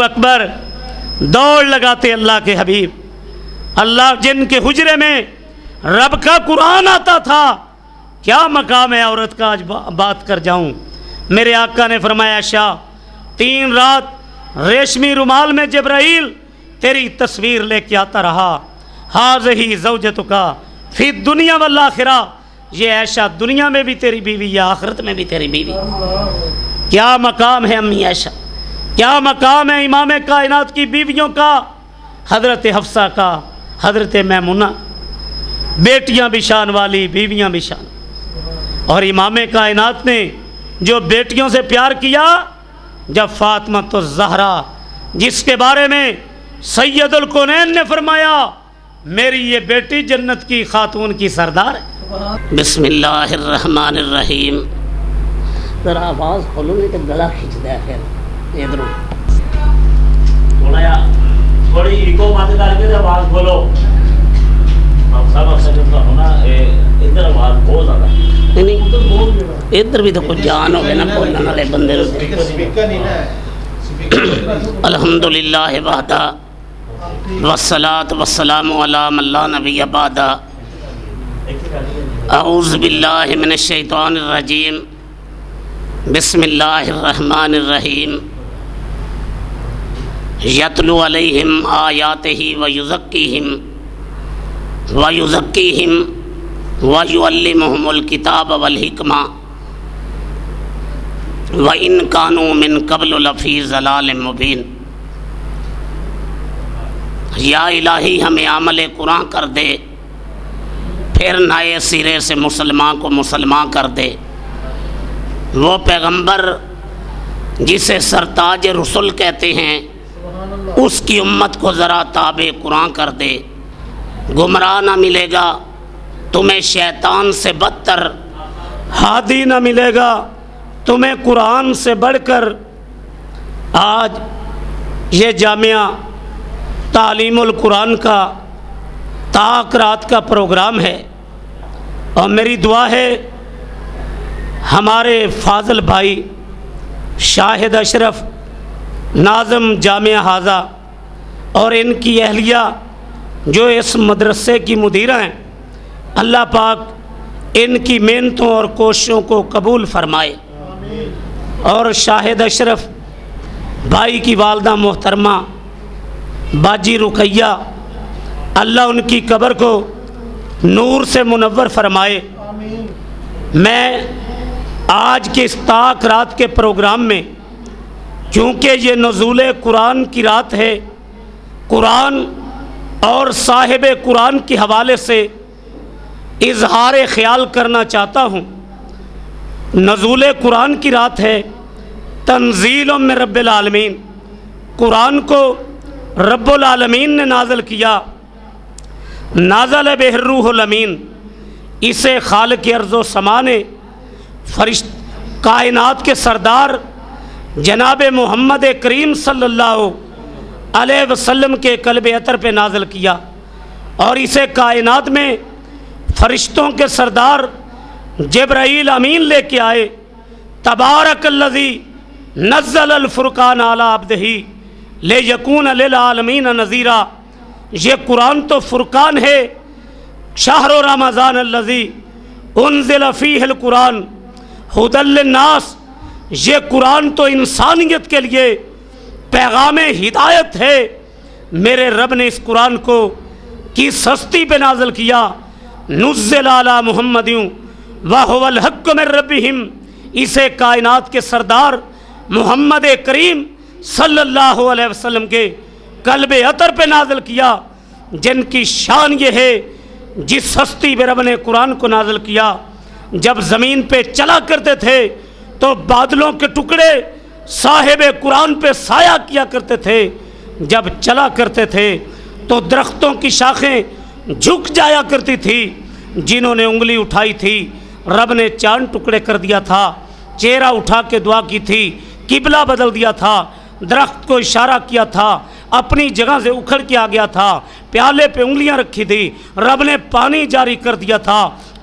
اکبر دوڑ لگاتے اللہ کے حبیب، اللہ جن کے حجرے میں رب کا قرآن آتا تھا، کیا مقام ہے عورت کا، آج بات کر جاؤں۔ میرے آقا نے فرمایا عائشہ 3 رات ریشمی رومال میں جبرائیل تیری تصویر لے کے آتا رہا، ہاذہی زوجتک فی الدنیا والآخرہ، یہ عائشہ دنیا میں بھی تیری بیوی یا آخرت میں بھی تیری بیوی۔ کیا مقام ہے امی عائشہ، کیا مقام ہے امام کائنات کی بیویوں کا، حضرت حفصہ کا، حضرت میمونہ، بیٹیاں بھی شان والی، بیویاں بھی شان۔ اور امام کائنات نے جو بیٹیوں سے پیار کیا، جب فاطمہ الزہرا جس کے بارے میں سید الکونین نے فرمایا میری یہ بیٹی جنت کی خاتون کی سردار ہے۔ بسم اللہ الرحمن الرحیم۔ ذرا آواز کھولو نہیں تو گلا کھینچ دیا پھر ادھر تھوڑی ایکو بند کر کے آواز کھولو۔ ادھر آواز بہت زیادہ نہیں، ادھر بھی تو کچھ جان ہوگے نا بولنے والے بندے۔ الحمدللہ وحدہ والصلاة والسلام علی من لا نبی بعدہ، اعوذ باللہ من الشیطان الرجیم، بسم اللہ الرحمن الرحیم۔ یتلو علیہم آیاتہ ویزکیہم ویعلمہم الکتاب والحکمہ وَإِن كَانُوا مِن قَبْلُ لَفِي ضَلَالٍ مُبِينٍ۔ یا الہی ہمیں عمل قرآن کر دے، پھر نئے سرے سے مسلمان کو مسلمان کر دے۔ وہ پیغمبر جسے سرتاج رسول کہتے ہیں، اس کی امت کو ذرا تابع قرآن کر دے۔ گمراہ نہ ملے گا تمہیں شیطان سے بدتر، ہادی نہ ملے گا تمہیں قرآن سے بڑھ کر۔ آج یہ جامعہ تعلیم القرآن کا طاق رات کا پروگرام ہے، اور میری دعا ہے ہمارے فاضل بھائی شاہد اشرف ناظم جامعہ حاضہ اور ان کی اہلیہ جو اس مدرسے کی مدیرہ ہیں، اللہ پاک ان کی محنتوں اور کوششوں کو قبول فرمائے، اور شاہد اشرف بھائی کی والدہ محترمہ باجی رقیہ، اللہ ان کی قبر کو نور سے منور فرمائے۔ میں آج کے اس طاق رات کے پروگرام میں، کیونکہ یہ نزول قرآن کی رات ہے، قرآن اور صاحب قرآن کے حوالے سے اظہار خیال کرنا چاہتا ہوں۔ نزول قرآن کی رات ہے، تنزیل من رب العالمین، قرآن کو رب العالمین نے نازل کیا۔ نازل بہ الروح الامین، اسے خالق ارض و سما نے کائنات کے سردار جناب محمد کریم صلی اللہ علیہ وسلم کے قلب اطہر پہ نازل کیا، اور اسے کائنات میں فرشتوں کے سردار جبرائیل امین لے کے آئے۔ تبارک الذی نزل الفرقان علی عبدہ لیکون للعالمین نذیرا۔ یہ قرآن تو فرقان ہے، شہر رمضان الذی انزل فیہ القرآن ھدی للناس، یہ قرآن تو انسانیت کے لیے پیغام ہدایت ہے۔ میرے رب نے اس قرآن کو کس ہستی پہ نازل کیا؟ نزل علی محمد وہو الحق من ربہم، اسے کائنات کے سردار محمد کریم صلی اللہ علیہ وسلم کے قلب اطہر پہ نازل کیا، جن کی شان یہ ہے جس ہستی پہ رب نے قرآن کو نازل کیا، جب زمین پہ چلا کرتے تھے تو بادلوں کے ٹکڑے صاحب قرآن پہ سایہ کیا کرتے تھے، جب چلا کرتے تھے تو درختوں کی شاخیں جھک جایا کرتی تھی، جنہوں نے انگلی اٹھائی تھی رب نے چاند ٹکڑے کر دیا تھا، چہرہ اٹھا کے دعا کی تھی، قبلہ بدل دیا تھا، درخت کو اشارہ کیا تھا، اپنی جگہ سے اکھڑ کے آ گیا تھا، پیالے پہ انگلیاں رکھی تھی، رب نے پانی جاری کر دیا تھا،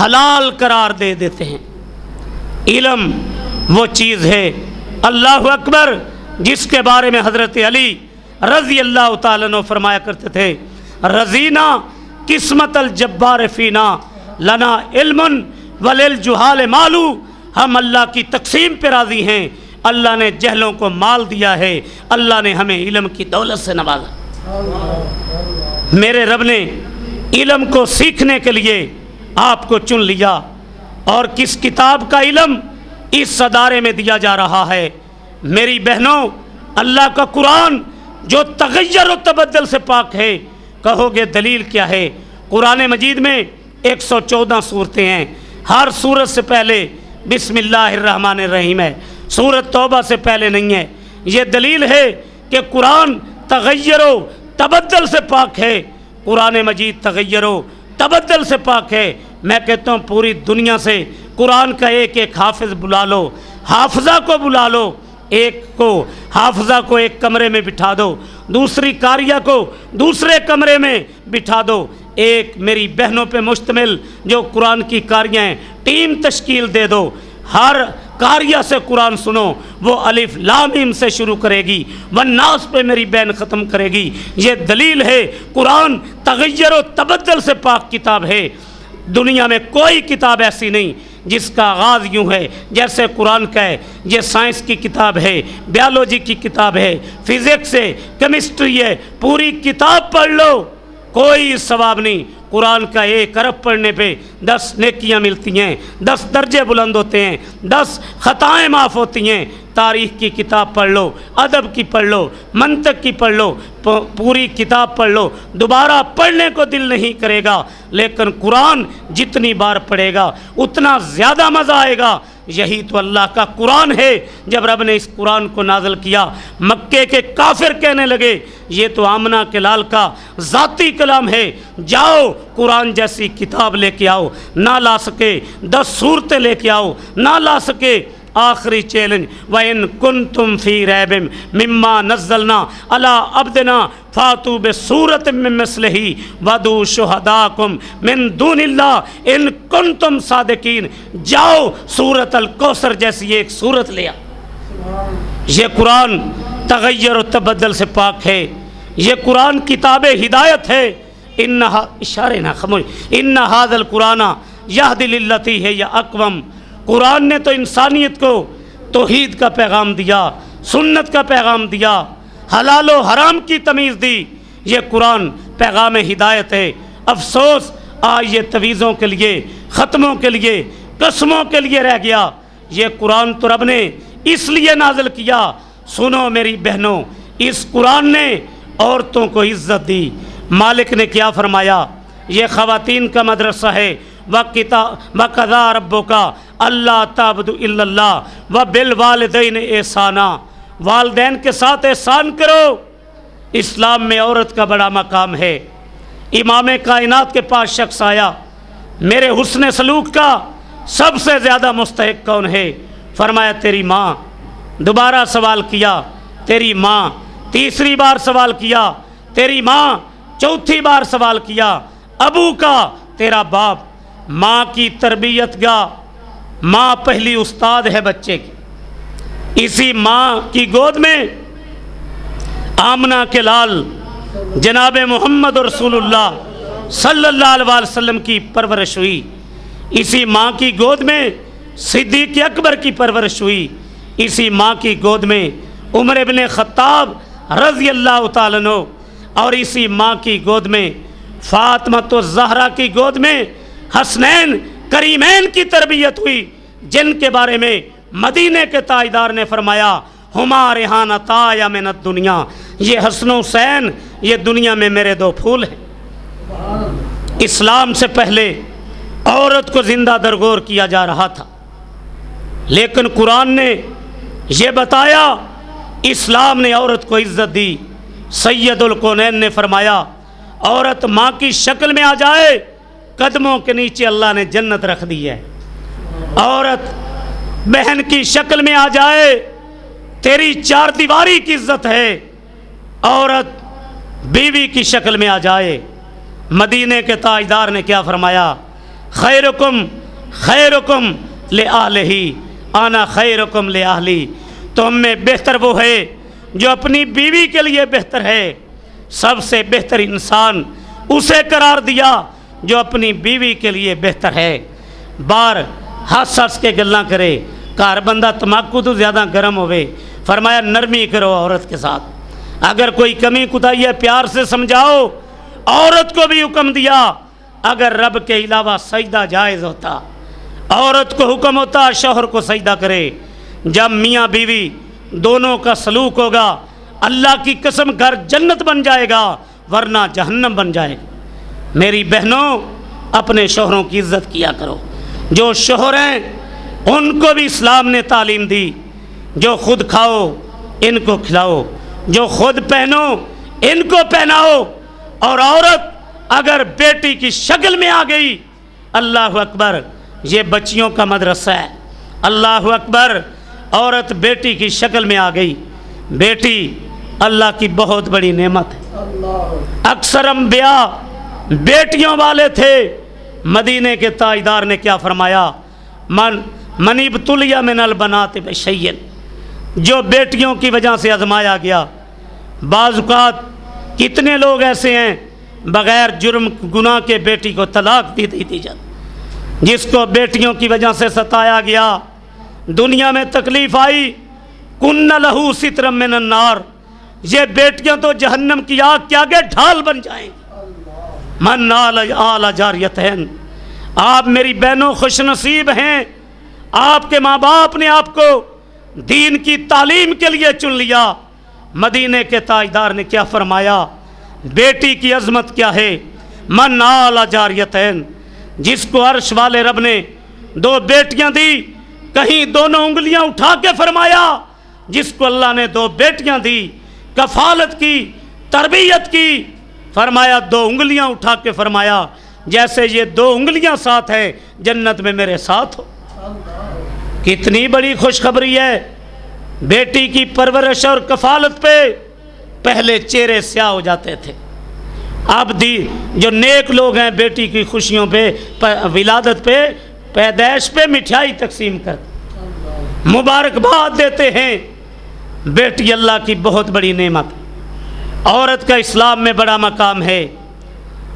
حلال قرار دے دیتے ہیں۔ علم وہ چیز ہے، اللہ اکبر، جس کے بارے میں حضرت علی رضی اللہ تعالیٰ عنہ فرمایا کرتے تھے، رضینا قسمت الجبار فینا لنا علم وللجہال مالو، ہم اللہ کی تقسیم پہ راضی ہیں، اللہ نے جہلوں کو مال دیا ہے، اللہ نے ہمیں علم کی دولت سے نوازا۔ میرے رب نے علم کو سیکھنے کے لیے آپ کو چن لیا، اور کس کتاب کا علم اس ادارے میں دیا جا رہا ہے؟ میری بہنوں، اللہ کا قرآن جو تغیر و تبدل سے پاک ہے۔ کہو گے دلیل کیا ہے؟ قرآن مجید میں 114 صورتیں ہیں، ہر صورت سے پہلے بسم اللہ الرحمن الرحیم ہے، سورت توبہ سے پہلے نہیں ہے۔ یہ دلیل ہے کہ قرآن تغیر و تبدل سے پاک ہے، قرآن مجید تغیر و تبدل سے پاک ہے۔ میں کہتا ہوں پوری دنیا سے قرآن کا ایک ایک حافظ بلا لو، حافظہ کو بلا لو، حافظہ کو ایک کمرے میں بٹھا دو، دوسری قاریہ کو دوسرے کمرے میں بٹھا دو، ایک میری بہنوں پہ مشتمل جو قرآن کی قاریہ ہیں ٹیم تشکیل دے دو، ہر قاریہ سے قرآن سنو، وہ الف لام میم سے شروع کرے گی، والناس پہ میری بہن ختم کرے گی۔ یہ دلیل ہے قرآن تغیر و تبدل سے پاک کتاب ہے۔ دنیا میں کوئی کتاب ایسی نہیں جس کا آغاز یوں ہے جیسے قرآن کا ہے۔ یہ سائنس کی کتاب ہے، بیالوجی کی کتاب ہے، فزکس ہے، کیمسٹری ہے، پوری کتاب پڑھ لو، کوئی ثواب نہیں۔ قرآن کا ایک حرف پڑھنے پہ 10 نیکیاں ملتی ہیں، 10 درجے بلند ہوتے ہیں، 10 خطائیں معاف ہوتی ہیں۔ تاریخ کی کتاب پڑھ لو، ادب کی پڑھ لو، منطق کی پڑھ لو، پوری کتاب پڑھ لو، دوبارہ پڑھنے کو دل نہیں کرے گا، لیکن قرآن جتنی بار پڑھے گا اتنا زیادہ مزہ آئے گا۔ یہی تو اللہ کا قرآن ہے۔ جب رب نے اس قرآن کو نازل کیا، مکے کے کافر کہنے لگے یہ تو آمنہ کے لال کا ذاتی کلام ہے، جاؤ قرآن جیسی کتاب لے کے آؤ۔ نہ لا سکے 10 صورتیں لے کے آؤ، نہ لا سکے آخری چیلنج وَإِن كُنتُمْ فِي رَيْبٍ مِّمَّا نَزَّلْنَا عَلَىٰ عَبْدِنَا فَأْتُوا بِسُورَةٍ مِّن مِّثْلِهِ وَادْعُوا شُهَدَاءَكُم مِّن دُونِ اللَّهِ إِن كُنتُمْ صَادِقِينَ۔ جاؤ سورۃ الکوثر جیسی ایک سورت لے آؤ۔ یہ قرآن تغیر و تبدل سے پاک ہے، یہ قرآن کتاب ہدایت ہے۔ اشارے نہ خاموش، ان هذا القرآن یہدی للتی ہے یا اقوم۔ قرآن نے تو انسانیت کو توحید کا پیغام دیا، سنت کا پیغام دیا، حلال و حرام کی تمیز دی۔ یہ قرآن پیغام ہدایت ہے۔ افسوس آج یہ تویزوں کے لیے، ختموں کے لیے، قسموں کے لیے رہ گیا۔ یہ قرآن تو رب نے اس لیے نازل کیا۔ سنو میری بہنوں، اس قرآن نے عورتوں کو عزت دی۔ مالک نے کیا فرمایا؟ یہ خواتین کا مدرسہ ہے۔ وَقَضَىٰ رَبُّكَ أَلَّا تَعْبُدُوا إِلَّا اللَّهَ وَبِالْوَالِدَيْنِ إِحْسَانًا۔ والدین کے ساتھ احسان کرو۔ اسلام میں عورت کا بڑا مقام ہے۔ امام کائنات کے پاس شخص آیا، میرے حسن سلوک کا سب سے زیادہ مستحق کون ہے؟ فرمایا تیری ماں۔ دوبارہ سوال کیا، تیری ماں۔ تیسری بار سوال کیا، تیری ماں۔ چوتھی بار سوال کیا، ابو کا، تیرا باپ۔ ماں کی تربیت گاہ، ماں پہلی استاد ہے بچے کی۔ اسی ماں کی گود میں آمنہ کے لال جناب محمد رسول اللہ صلی اللہ علیہ وسلم کی پرورش ہوئی۔ اسی ماں کی گود میں صدیق اکبر کی پرورش ہوئی۔ اسی ماں کی گود میں عمر ابن خطاب رضی اللہ تعالیٰ عنہ، اور اسی ماں کی گود میں فاطمہ الزہرا کی گود میں حسنین کریمین کی تربیت ہوئی، جن کے بارے میں مدینے کے تاجدار نے فرمایا ہما ریحانتا من الدنیا، یہ حسن و حسین یہ دنیا میں میرے 2 پھول ہیں۔ اسلام سے پہلے عورت کو زندہ درگور کیا جا رہا تھا، لیکن قرآن نے یہ بتایا، اسلام نے عورت کو عزت دی۔ سید الکونین نے فرمایا عورت ماں کی شکل میں آ جائے، قدموں کے نیچے اللہ نے جنت رکھ دی ہے۔ عورت بہن کی شکل میں آ جائے، تیری 4 دیواری کی عزت ہے۔ عورت بیوی کی شکل میں آ جائے، مدینے کے تاجدار نے کیا فرمایا؟ خیرکم خیرکم لأہلہ انا خیرکم لأہلی، تم میں بہتر وہ ہے جو اپنی بیوی کے لیے بہتر ہے، سب سے بہتر انسان اسے قرار دیا جو اپنی بیوی کے لیے بہتر ہے۔ بار ہنس ہنس کے گلاں کرے، کار بندہ تماکو تو زیادہ گرم ہوئے، فرمایا نرمی کرو عورت کے ساتھ، اگر کوئی کمی کوتاہی ہے پیار سے سمجھاؤ۔ عورت کو بھی حکم دیا اگر رب کے علاوہ سجدہ جائز ہوتا، عورت کو حکم ہوتا شوہر کو سجدہ کرے۔ جب میاں بیوی دونوں کا سلوک ہوگا اللہ کی قسم گھر جنت بن جائے گا ورنہ جہنم بن جائے گا۔ میری بہنوں اپنے شوہروں کی عزت کیا کرو، جو شوہر ہیں ان کو بھی اسلام نے تعلیم دی، جو خود کھاؤ ان کو کھلاؤ، جو خود پہنو ان کو پہناؤ۔ اور عورت اگر بیٹی کی شکل میں آ گئی، اللہ اکبر، یہ بچیوں کا مدرسہ ہے، اللہ اکبر، عورت بیٹی کی شکل میں آ گئی، بیٹی اللہ کی بہت بڑی نعمت ہے۔ اکثر انبیاء بیٹیوں والے تھے۔ مدینے کے تاجدار نے کیا فرمایا؟ من ابتلی من البنات بشیء، جو بیٹیوں کی وجہ سے آزمایا گیا۔ بعض اوقات کتنے لوگ ایسے ہیں بغیر جرم گناہ کے بیٹی کو طلاق دی جاتی، جس کو بیٹیوں کی وجہ سے ستایا گیا، دنیا میں تکلیف آئی، کن لہو سترا من النار، یہ بیٹیاں تو جہنم کی آگ کے آگے ڈھال بن جائیں گی۔ من آل جاریتین، آپ میری بہنوں خوش نصیب ہیں، آپ کے ماں باپ نے آپ کو دین کی تعلیم کے لیے چن لیا۔ مدینے کے تاجدار نے کیا فرمایا؟ بیٹی کی عظمت کیا ہے؟ من آل جاریتین، جس کو عرش والے رب نے دو بیٹیاں دی، کہیں دونوں انگلیاں اٹھا کے فرمایا جس کو اللہ نے دو بیٹیاں دی، کفالت کی، تربیت کی، فرمایا دو انگلیاں اٹھا کے فرمایا جیسے یہ دو انگلیاں ساتھ ہیں جنت میں میرے ساتھ ہو۔ کتنی بڑی خوشخبری ہے۔ بیٹی کی پرورش اور کفالت پہ پہلے چہرے سیاہ ہو جاتے تھے، اب جو نیک لوگ ہیں بیٹی کی خوشیوں پہ، ولادت پہ، پیدائش پہ مٹھائی تقسیم کرتے، مبارکباد دیتے ہیں۔ بیٹی اللہ کی بہت بڑی نعمت، عورت کا اسلام میں بڑا مقام ہے۔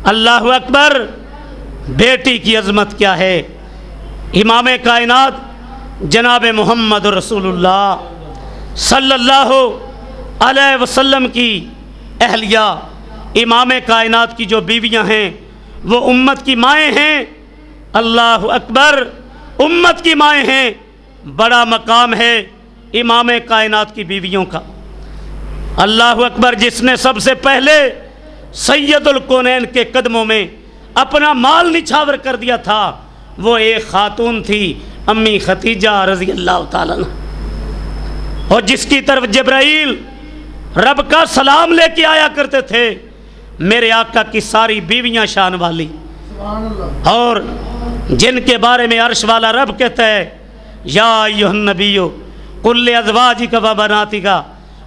اللہ اکبر، بیٹی کی عظمت کیا ہے؟ امام کائنات جناب محمد رسول اللہ صلی اللہ علیہ وسلم کی اہلیہ، امام کائنات کی جو بیویاں ہیں وہ امت کی مائیں ہیں۔ اللہ اکبر، امت کی مائیں ہیں، بڑا مقام ہے امام کائنات کی بیویوں کا۔ اللہ اکبر، جس نے سب سے پہلے سید الکونین کے قدموں میں اپنا مال نچھاور کر دیا تھا وہ ایک خاتون تھی، امی ختیجہ رضی اللہ تعالیٰ عنہ، اور جس کی طرف جبرائیل رب کا سلام لے کے آیا کرتے تھے۔ میرے آقا کی ساری بیویاں شان والی، اور جن کے بارے میں عرش والا رب کہتا ہے یا ایھا النبی قل لازواجک و بناتک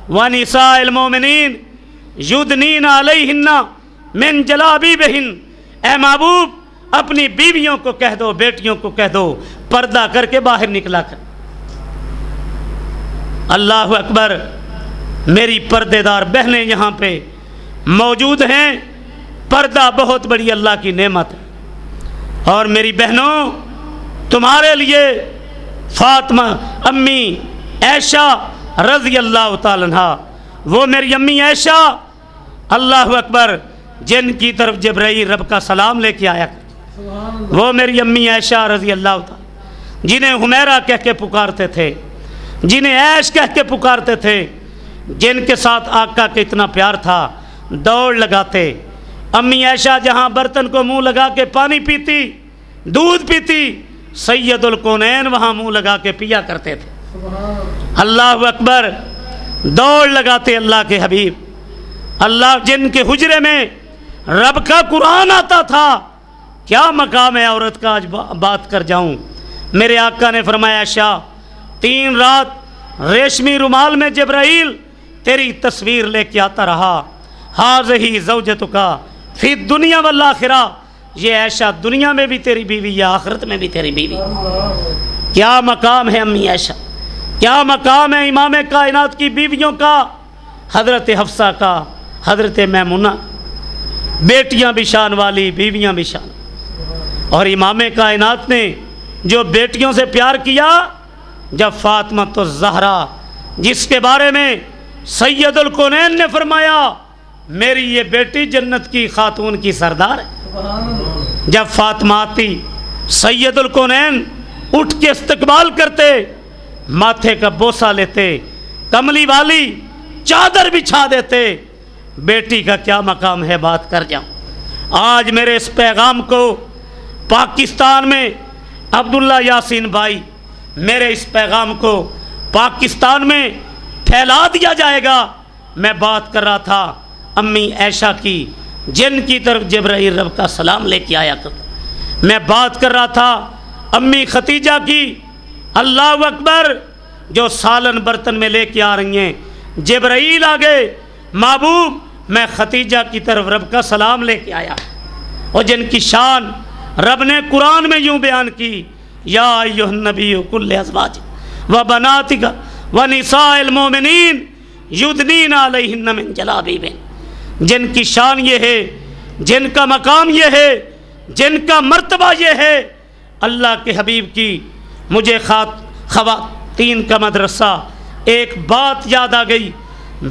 و نساء المؤمنین یدنین علیہن من جلابیبہن، اے محبوب اپنی بیویوں کو کہہ دو، بیٹیوں کو کہہ دو پردہ کر کے باہر نکلا کر۔ اللہ اکبر، میری پردے دار بہنیں یہاں پہ موجود ہیں، پردہ بہت بڑی اللہ کی نعمت ہے۔ اور میری بہنوں، تمہارے لیے فاطمہ امی عائشہ رضی اللہ تعالیٰ عنہ، وہ میری امی عائشہ، اللہ اکبر، جن کی طرف جبرائیل رب کا سلام لے کے آیا، وہ میری امی عائشہ رضی اللہ تعالیٰ، جنہیں حمیرہ کہہ کے پکارتے تھے، جنہیں عائش کہہ کے پکارتے تھے، جن کے ساتھ آقا کے اتنا پیار تھا، دوڑ لگاتے۔ امی عائشہ جہاں برتن کو منہ لگا کے پانی پیتی، دودھ پیتی، سید الکونین وہاں منہ لگا کے پیا کرتے تھے۔ اللہ اکبر، دوڑ لگاتے اللہ کے حبیب، اللہ جن کے حجرے میں رب کا قرآن آتا تھا۔ کیا مقام ہے عورت کا، آج بات کر جاؤں۔ میرے آقا نے فرمایا عائشہ، 3 رات ریشمی رومال میں جبرائیل تیری تصویر لے کے آتا رہا، ہاذہ زوجتک فی الدنیا والآخرہ، یہ عائشہ دنیا میں بھی تیری بیوی یا آخرت میں بھی تیری بیوی۔ کیا مقام ہے امی عائشہ، کیا مقام ہے امام کائنات کی بیویوں کا، حضرت حفصہ کا، حضرت میمونہ، بیٹیاں بھی شان والی، بیویاں بھی شان۔ اور امام کائنات نے جو بیٹیوں سے پیار کیا، جب فاطمہ تو زہرا جس کے بارے میں سید الکونین نے فرمایا میری یہ بیٹی جنت کی خاتون کی سردار ہے، جب فاطمہ آتی سید الکونین اٹھ کے استقبال کرتے، ماتھے کا بوسہ لیتے، کملی والی چادر بچھا دیتے۔ بیٹی کا کیا مقام ہے، بات کر جاؤں۔ آج میرے اس پیغام کو پاکستان میں عبداللہ یاسین بھائی، میرے اس پیغام کو پاکستان میں پھیلا دیا جائے گا۔ میں بات کر رہا تھا امی عائشہ کی، جن کی طرف جبرائیل رب کا سلام لے کے آیا کرتا۔ میں بات کر رہا تھا امی ختیجہ کی، اللہ اکبر، جو سالن برتن میں لے کے آ رہی ہیں۔ جبرائیل آ گئے، محبوب میں ختیجہ کی طرف رب کا سلام لے کے آیا، اور جن کی شان رب نے قرآن میں یوں بیان کی، یا ایھا النبی کل ازواج و بناتک و نساء المؤمنین یدنین علیہن من جلابیبہن۔ جن کی شان یہ ہے، جن کا مقام یہ ہے، جن کا مرتبہ یہ ہے، اللہ کے حبیب کی مجھے خواتین کا مدرسہ ایک بات یاد آ گئی،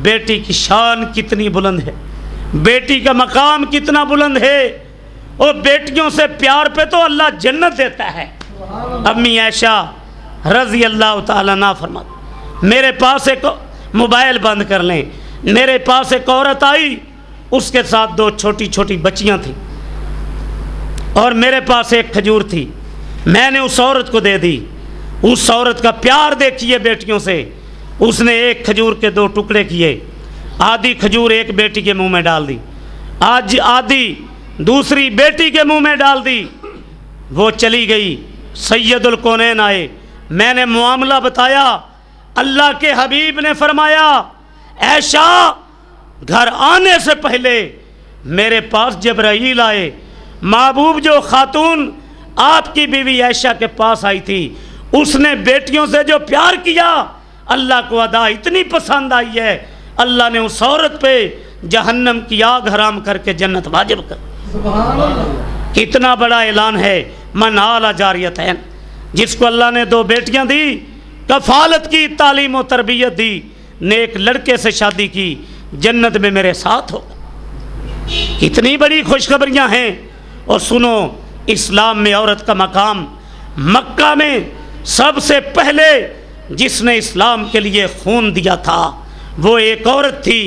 بیٹی کی شان کتنی بلند ہے، بیٹی کا مقام کتنا بلند ہے، اور بیٹیوں سے پیار پہ تو اللہ جنت دیتا ہے۔ امی عائشہ رضی اللہ تعالیٰ عنہ فرماتی، میرے پاس ایک موبائل بند کر لیں، میرے پاس ایک عورت آئی، اس کے ساتھ 2 چھوٹی چھوٹی بچیاں تھیں، اور میرے پاس ایک کھجور تھی، میں نے اس عورت کو دے دی۔ اس عورت کا پیار دیکھیے بیٹیوں سے، اس نے ایک کھجور کے 2 ٹکڑے کیے، آدھی کھجور ایک بیٹی کے منہ میں ڈال دی، آدھی دوسری بیٹی کے منہ میں ڈال دی، وہ چلی گئی۔ سید الکونین آئے، میں نے معاملہ بتایا، اللہ کے حبیب نے فرمایا عائشہ گھر آنے سے پہلے میرے پاس جبرائیل آئے، محبوب جو خاتون آپ کی بیوی عائشہ کے پاس آئی تھی، اس نے بیٹیوں سے جو پیار کیا، اللہ کو ادا اتنی پسند آئی ہے، اللہ نے اس عورت پہ جہنم کی آگ حرام کر کے جنت واجب کر۔ کتنا بڑا اعلان ہے، من آل جاریتین، جس کو اللہ نے 2 بیٹیاں دی، کفالت کی، تعلیم و تربیت دی، نیک لڑکے سے شادی کی، جنت میں میرے ساتھ ہو۔ کتنی بڑی خوشخبریاں ہیں۔ اور سنو، اسلام میں عورت کا مقام، مکہ میں سب سے پہلے جس نے اسلام کے لیے خون دیا تھا وہ ایک عورت تھی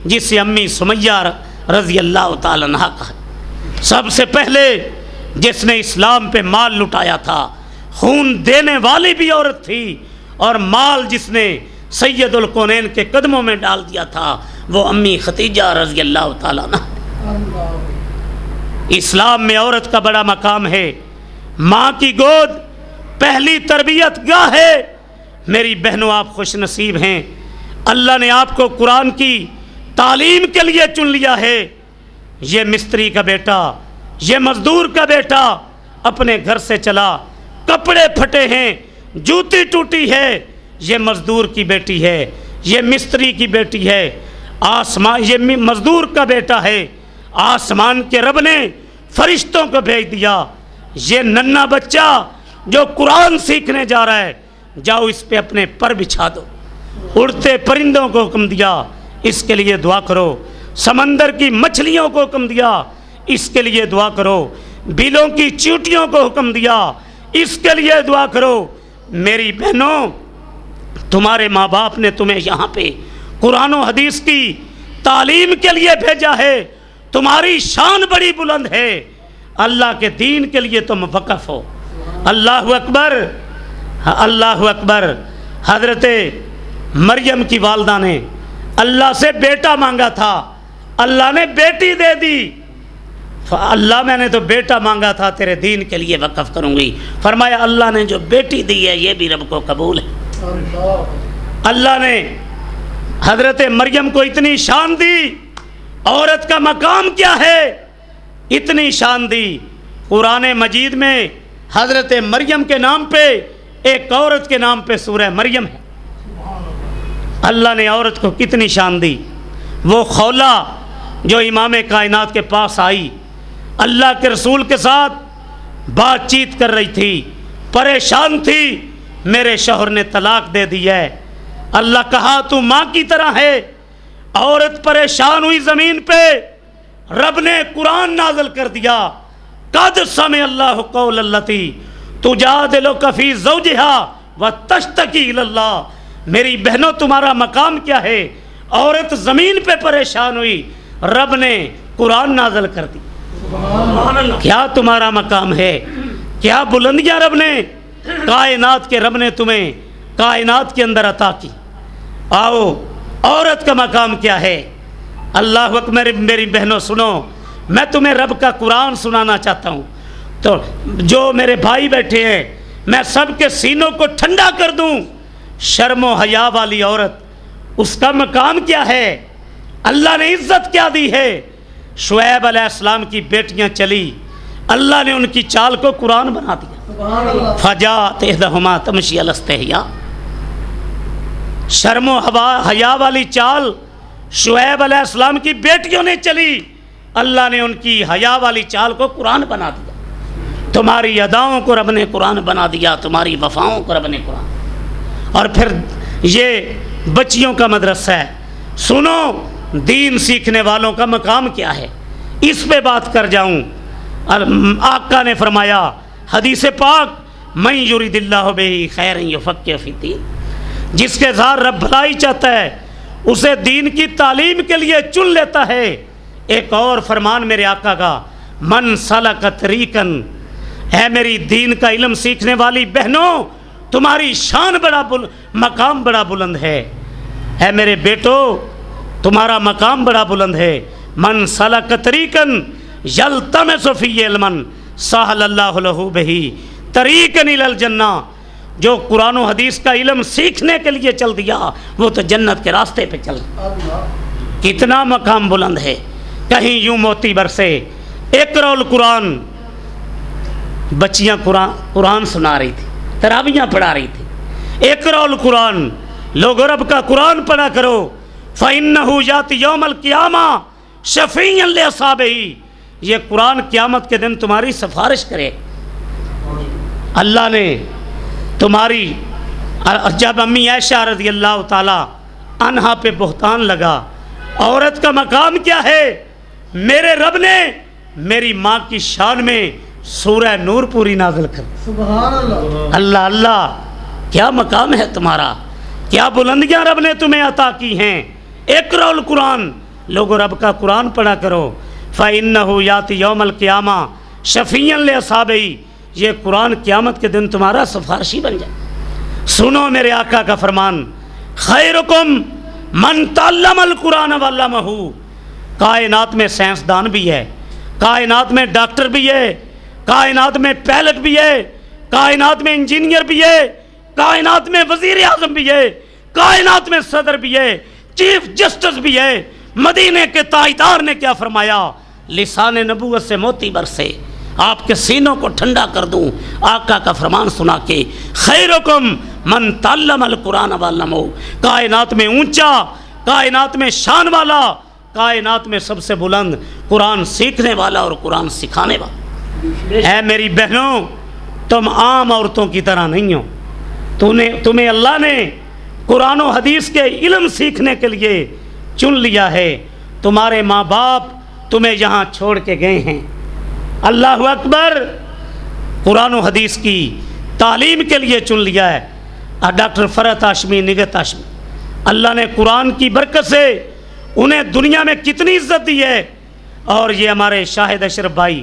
جسے امی سمیہ رضی اللہ تعالیٰ عنہا کہا۔ سب سے پہلے جس نے اسلام پہ مال لٹایا تھا، خون دینے والی بھی عورت تھی، اور مال جس نے سید الکونین کے قدموں میں ڈال دیا تھا وہ امی ختیجہ رضی اللہ تعالیٰ عنہ۔ اسلام میں عورت کا بڑا مقام ہے، ماں کی گود پہلی تربیت گاہ ہے۔ میری بہنوں، آپ خوش نصیب ہیں، اللہ نے آپ کو قرآن کی تعلیم کے لیے چن لیا ہے۔ یہ مستری کا بیٹا، یہ مزدور کا بیٹا اپنے گھر سے چلا، کپڑے پھٹے ہیں، جوتی ٹوٹی ہے، یہ مزدور کی بیٹی ہے، یہ مستری کی بیٹی ہے، یہ مزدور کا بیٹا ہے، آسمان کے رب نے فرشتوں کو بھیج دیا۔ یہ ننھا بچہ جو قرآن سیکھنے جا رہا ہے، جاؤ اس پہ اپنے پر بچھا دو۔ اڑتے پرندوں کو حکم دیا، اس کے لیے دعا کرو۔ سمندر کی مچھلیوں کو حکم دیا، اس کے لیے دعا کرو۔ بیلوں کی چیونٹیوں کو حکم دیا، اس کے لیے دعا کرو۔ میری بہنوں، تمہارے ماں باپ نے تمہیں یہاں پہ قرآن و حدیث کی تعلیم کے لیے بھیجا ہے، تمہاری شان بڑی بلند ہے، اللہ کے دین کے لیے تم وقف ہو۔ اللہ اکبر، اللہ اکبر۔ حضرت مریم کی والدہ نے اللہ سے بیٹا مانگا تھا، اللہ نے بیٹی دے دی۔ اللہ میں نے تو بیٹا مانگا تھا، تیرے دین کے لیے وقف کروں گی۔ فرمایا اللہ نے جو بیٹی دی ہے یہ بھی رب کو قبول ہے۔ اللہ نے حضرت مریم کو اتنی شان دی، عورت کا مقام کیا ہے، اتنی شان دی، قرآن مجید میں حضرت مریم کے نام پہ ایک عورت کے نام پہ سورہ مریم ہے۔ اللہ نے عورت کو کتنی شان دی۔ وہ خولا جو امام کائنات کے پاس آئی، اللہ کے رسول کے ساتھ بات چیت کر رہی تھی، پریشان تھی، میرے شوہر نے طلاق دے دی ہے۔ اللہ کہا تو ماں کی طرح ہے۔ عورت پریشان ہوئی زمین پہ، رب نے قرآن نازل کر دیا، قد سمع اللہ قول التی تجادلک فی زوجہا وتشتکی الی اللہ۔ میری بہنوں تمہارا مقام کیا ہے؟ عورت زمین پہ پریشان ہوئی، رب نے قرآن نازل کر دی۔ کیا تمہارا مقام ہے؟ کیا بلندیاں رب نے، کائنات کے رب نے تمہیں کائنات کے اندر عطا کی۔ آؤ عورت کا مقام کیا ہے؟ اللہ اکبر۔ میری بہنوں سنو، میں تمہیں رب کا قرآن سنانا چاہتا ہوں، تو جو میرے بھائی بیٹھے ہیں میں سب کے سینوں کو ٹھنڈا کر دوں۔ شرم و حیا والی عورت، اس کا مقام کیا ہے؟ اللہ نے عزت کیا دی ہے؟ شعیب علیہ السلام کی بیٹیاں چلی، اللہ نے ان کی چال کو قرآن بنا دیا۔ فجاءت احدہما تمشی علی استحیاء۔ شرم و حیا والی چال شعیب علیہ السلام کی بیٹیوں نے چلی، اللہ نے ان کی حیا والی چال کو قرآن بنا دیا۔ تمہاری اداؤں کو رب نے قرآن بنا دیا، تمہاری وفاؤں کو رب نے قرآن۔ اور پھر یہ بچیوں کا مدرسہ ہے۔ سنو دین سیکھنے والوں کا مقام کیا ہے، اس پہ بات کر جاؤں۔ آقا نے فرمایا حدیث پاک، من یرید اللہ بہ خیرا یفقہہ فی الدین، جس کے ذات رب بھلائی چاہتا ہے اسے دین کی تعلیم کے لیے چن لیتا ہے۔ ایک اور فرمان میرے آقا کا، من سلک طریقا، اے میری دین کا علم سیکھنے والی بہنوں تمہاری شان مقام بڑا بلند ہے۔ اے میرے بیٹو تمہارا مقام بڑا بلند ہے۔ من سلک طریقا یلتمس فیہ علما سہل اللہ لہ بہ طریقا الی الجنہ، جو قرآن و حدیث کا علم سیکھنے کے لیے چل دیا وہ تو جنت کے راستے پہ چل دیا۔ کتنا مقام بلند ہے۔ کہیں یوں موتی برسے، اقرأ القرآن، بچیاں قرآن سنا رہی تھی، تراویحاں پڑھا رہی تھی۔ اقرأ القرآن، لوگو رب کا قرآن پڑھا کرو، فإنہ یأتی یوم القیامہ شفیعا لأصحابہ، یہ قرآن قیامت کے دن تمہاری سفارش کرے۔ اللہ نے تمہاری، جب امی عائشہ رضی اللہ تعالی عنہا پہ بہتان لگا، عورت کا مقام کیا ہے؟ میرے رب نے میری ماں کی شان میں سورہ نور پوری نازل کر دی۔ سبحان اللہ، اللہ اللہ، کیا مقام ہے تمہارا، کیا بلندیاں رب نے تمہیں عطا کی ہیں۔ اقرأ القرآن، لوگو رب کا قرآن پڑھا کرو، فإنہ یأتی یوم القیامہ شفیعا لأصحابہ، یہ قرآن قیامت کے دن تمہارا سفارشی بن جائے۔ سنو میرے آقا کا فرمان، خیرکم من تعلم القرآن وعلمہ۔ کائنات میں سائنسدان بھی ہے، کائنات میں ڈاکٹر بھی ہے، کائنات میں پائلٹ بھی ہے، کائنات میں انجینئر بھی ہے، کائنات میں وزیر اعظم بھی ہے، کائنات میں صدر بھی ہے، چیف جسٹس بھی ہے۔ مدینے کے تاجدار نے کیا فرمایا؟ لسان نبوت سے موتی برسے، آپ کے سینوں کو ٹھنڈا کر دوں آقا کا فرمان سنا کے، خیرکم من تعلم القرآن وعلمہ۔ کائنات میں اونچا، کائنات میں شان والا، کائنات میں سب سے بلند قرآن سیکھنے والا اور قرآن سکھانے والا۔ اے میری بہنوں تم عام عورتوں کی طرح نہیں ہو، تمہیں اللہ نے قرآن و حدیث کے علم سیکھنے کے لیے چن لیا ہے۔ تمہارے ماں باپ تمہیں یہاں چھوڑ کے گئے ہیں، اللہ اکبر، قرآن و حدیث کی تعلیم کے لیے چن لیا ہے۔ ڈاکٹر فرحت ہاشمی، نگہت ہاشمی، اللہ نے قرآن کی برکت سے انہیں دنیا میں کتنی عزت دی ہے۔ اور یہ ہمارے شاہد اشرف بھائی،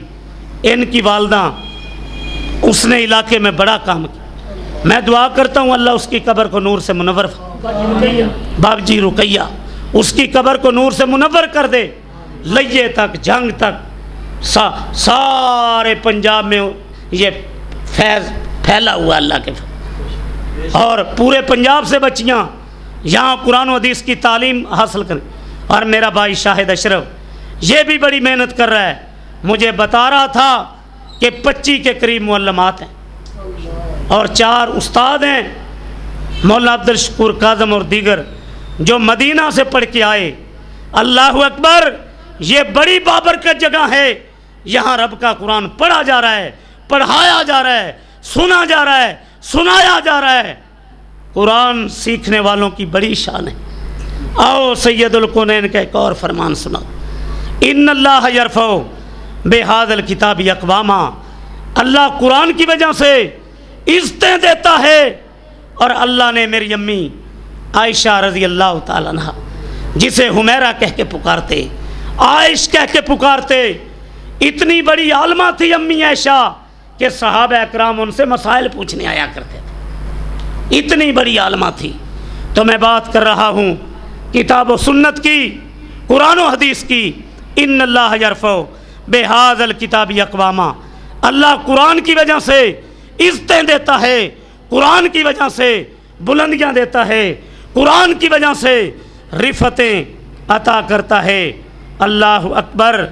ان کی والدہ، اس نے علاقے میں بڑا کام کیا۔ میں دعا کرتا ہوں اللہ اس کی قبر کو نور سے منور، باب جی رقیہ، اس کی قبر کو نور سے منور کر دے۔ لیے تک، جنگ تک، سارے پنجاب میں یہ فیض پھیلا ہوا اللہ کے فضل، اور پورے پنجاب سے بچیاں یہاں قرآن و حدیث کی تعلیم حاصل کریں۔ اور میرا بھائی شاہد اشرف یہ بھی بڑی محنت کر رہا ہے، مجھے بتا رہا تھا کہ 25 کے قریب معلمات ہیں اور 4 استاد ہیں، مولانا عبدالشکور کاظم اور دیگر جو مدینہ سے پڑھ کے آئے۔ اللہ اکبر، یہ بڑی بابرکت جگہ ہے، یہاں رب کا قرآن پڑھا جا رہا ہے، پڑھایا جا رہا ہے، سنا جا رہا ہے، سنایا جا رہا ہے۔ قرآن سیکھنے والوں کی بڑی شان ہے۔ آؤ سید الکونین کا ایک اور فرمان سنا، ان اللہ یرفع بہذا الکتاب اقواما، اللہ قرآن کی وجہ سے عزتیں دیتا ہے۔ اور اللہ نے میری امی عائشہ رضی اللہ تعالیٰ عنہ، جسے حمیرہ کہہ کے پکارتے، عائش کہہ کے پکارتے، اتنی بڑی عالمہ تھی امی عائشہ کہ صحابہ اکرام ان سے مسائل پوچھنے آیا کرتے تھے، اتنی بڑی عالمہ تھی۔ تو میں بات کر رہا ہوں کتاب و سنت کی، قرآن و حدیث کی۔ ان اللہ یرفع بہذا الکتاب اقواما، اللہ قرآن کی وجہ سے عزتیں دیتا ہے، قرآن کی وجہ سے بلندیاں دیتا ہے، قرآن کی وجہ سے رفتیں عطا کرتا ہے۔ اللہ اکبر۔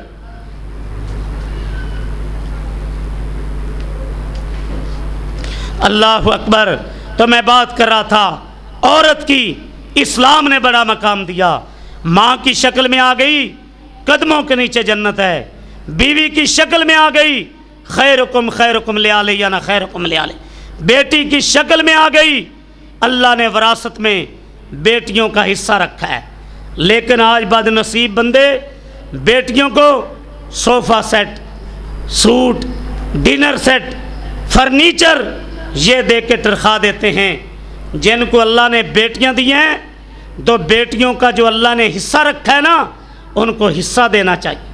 اللہ اکبر۔ تو میں بات کر رہا تھا عورت کی، اسلام نے بڑا مقام دیا۔ ماں کی شکل میں آ گئی، قدموں کے نیچے جنت ہے۔ بیوی کی شکل میں آ گئی، خیرکم خیرکم لآہلہ یا نہ خیرکم لآہلہ۔ بیٹی کی شکل میں آ گئی، اللہ نے وراثت میں بیٹیوں کا حصہ رکھا ہے۔ لیکن آج بد نصیب بندے بیٹیوں کو صوفہ set, suit, dinner set, furniture یہ دے کے تنخواہ دیتے ہیں۔ جن کو اللہ نے بیٹیاں دی ہیں تو بیٹیوں کا جو اللہ نے حصہ رکھا ہے نا، ان کو حصہ دینا چاہیے۔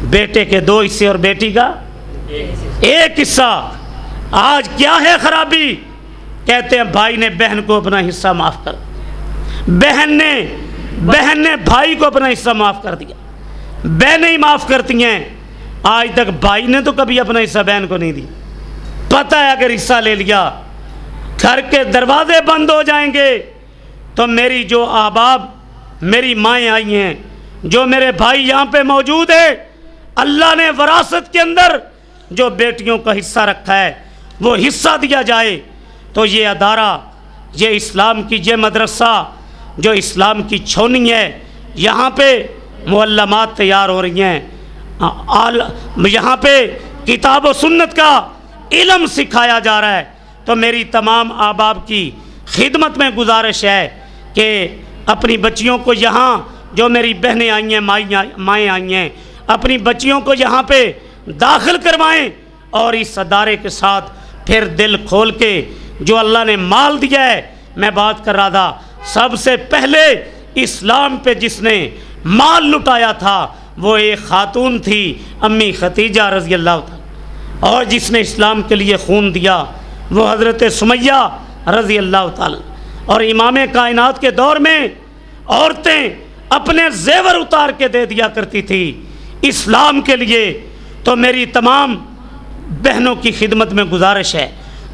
بیٹے کے 2 حصے اور بیٹی کا 1 حصہ۔ آج کیا ہے خرابی؟ کہتے ہیں بھائی نے بہن کو اپنا حصہ معاف کر، بہن نے بھائی کو اپنا حصہ معاف کر دیا، بہنیں ہی معاف کرتی ہیں۔ آج تک بھائی نے تو کبھی اپنا حصہ بہن کو نہیں دی۔ پتہ ہے اگر حصہ لے لیا گھر کے دروازے بند ہو جائیں گے۔ تو میری جو احباب، میری مائیں آئی ہیں، جو میرے بھائی یہاں پہ موجود ہیں، اللہ نے وراثت کے اندر جو بیٹیوں کا حصہ رکھا ہے وہ حصہ دیا جائے۔ تو یہ ادارہ، یہ اسلام کی یہ مدرسہ جو اسلام کی چھونی ہے، یہاں پہ معلمات تیار ہو رہی ہیں، یہاں پہ کتاب و سنت کا علم سکھایا جا رہا ہے۔ تو میری تمام احباب کی خدمت میں گزارش ہے کہ اپنی بچیوں کو یہاں، جو میری بہنیں آئی ہیں، مائیں آئی ہیں، اپنی بچیوں کو یہاں پہ داخل کروائیں، اور اس ادارے کے ساتھ پھر دل کھول کے جو اللہ نے مال دیا ہے۔ میں بات کر رہا تھا سب سے پہلے اسلام پہ جس نے مال لٹایا تھا وہ ایک خاتون تھی، امی ختیجہ رضی اللہ تعالی، اور جس نے اسلام کے لیے خون دیا وہ حضرت سمیہ رضی اللہ تعالی۔ اور امام کائنات کے دور میں عورتیں اپنے زیور اتار کے دے دیا کرتی تھی اسلام کے لیے۔ تو میری تمام بہنوں کی خدمت میں گزارش ہے،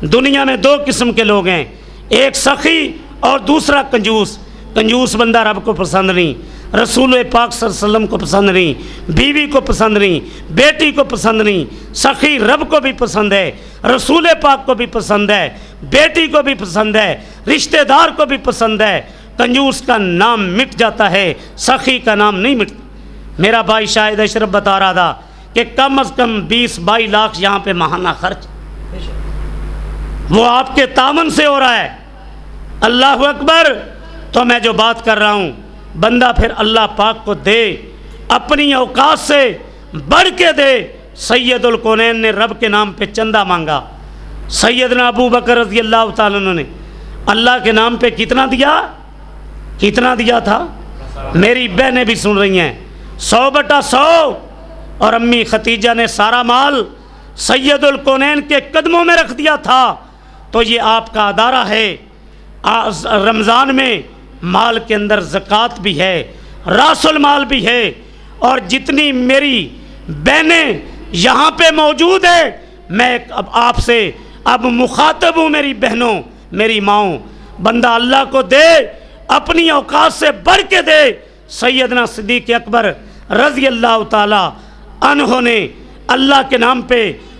دنیا میں 2 قسم کے لوگ ہیں، ایک سخی اور دوسرا کنجوس۔ کنجوس بندہ رب کو پسند نہیں، رسول پاک صلی اللہ علیہ وسلم کو پسند نہیں، بیوی کو پسند نہیں، بیٹی کو پسند نہیں۔ سخی رب کو بھی پسند ہے، رسول پاک کو بھی پسند ہے، بیٹی کو بھی پسند ہے، رشتہ دار کو بھی پسند ہے۔ کنجوس کا نام مٹ جاتا ہے، سخی کا نام نہیں مٹتا۔ میرا بھائی شاہد اشرف بتا رہا تھا کہ کم از کم 20-22 لاکھ یہاں پہ ماہانہ خرچ وہ آپ کے تعاون سے ہو رہا ہے۔ اللہ اکبر۔ تو میں جو بات کر رہا ہوں، بندہ پھر اللہ پاک کو دے، اپنی اوقات سے بڑھ کے دے۔ سید الکونین نے رب کے نام پہ چندہ مانگا، سیدنا ابو بکر رضی اللہ تعالیٰ عنہ نے اللہ کے نام پہ کتنا دیا تھا؟ میری بہنیں بھی سن رہی ہیں، 100/100۔ اور امی ختیجہ نے سارا مال سید الکونین کے قدموں میں رکھ دیا تھا۔ تو یہ آپ کا ادارہ ہے۔ رمضان میں مال کے اندر زکوٰۃ بھی ہے، راس المال بھی ہے۔ اور جتنی میری بہنیں یہاں پہ موجود ہیں، میں اب آپ سے اب مخاطب ہوں، میری بہنوں، میری ماؤں، بندہ اللہ کو دے، اپنی اوقات سے بڑھ کے دے۔ سیدنا صدیق اکبر رضی اللہ تعالی عنہ نے اللہ کے نام پہ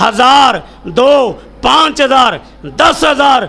1000, 2, 5000, 10,000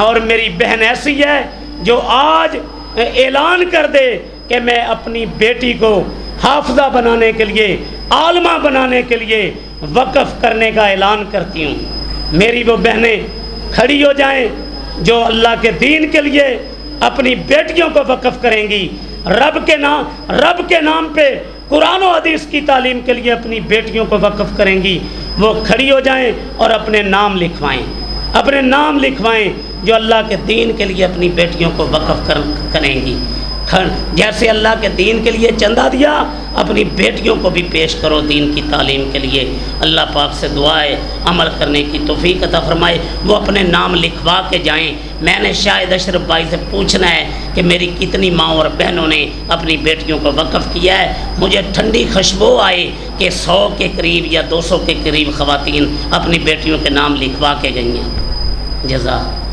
اور میری بہن ایسی ہے جو آج اعلان کر دے کہ میں اپنی بیٹی کو حافظہ بنانے کے لیے، عالمہ بنانے کے لیے وقف کرنے کا اعلان کرتی ہوں۔ میری وہ بہنیں کھڑی ہو جائیں جو اللہ کے دین کے لیے اپنی بیٹیوں کو وقف کریں گی، رب کے نام پہ قرآن و حدیث کی تعلیم کے لیے اپنی بیٹیوں کو وقف کریں گی، وہ کھڑی ہو جائیں اور اپنے نام لکھوائیں جو اللہ کے دین کے لیے اپنی بیٹیوں کو وقف کریں گی۔ جیسے اللہ کے دین کے لیے چندہ دیا، اپنی بیٹیوں کو بھی پیش کرو دین کی تعلیم کے لیے۔ اللہ پاک سے دعا ہے عمل کرنے کی توفیق عطا فرمائے، وہ اپنے نام لکھوا کے جائیں۔ میں نے شاہد اشرف بھائی سے پوچھنا ہے کہ میری کتنی ماں اور بہنوں نے اپنی بیٹیوں کو وقف کیا ہے۔ مجھے ٹھنڈی خوشبو آئے کہ 100 کے قریب یا 200 کے قریب خواتین اپنی بیٹیوں کے نام لکھوا کے گئی ہیں۔ جزاک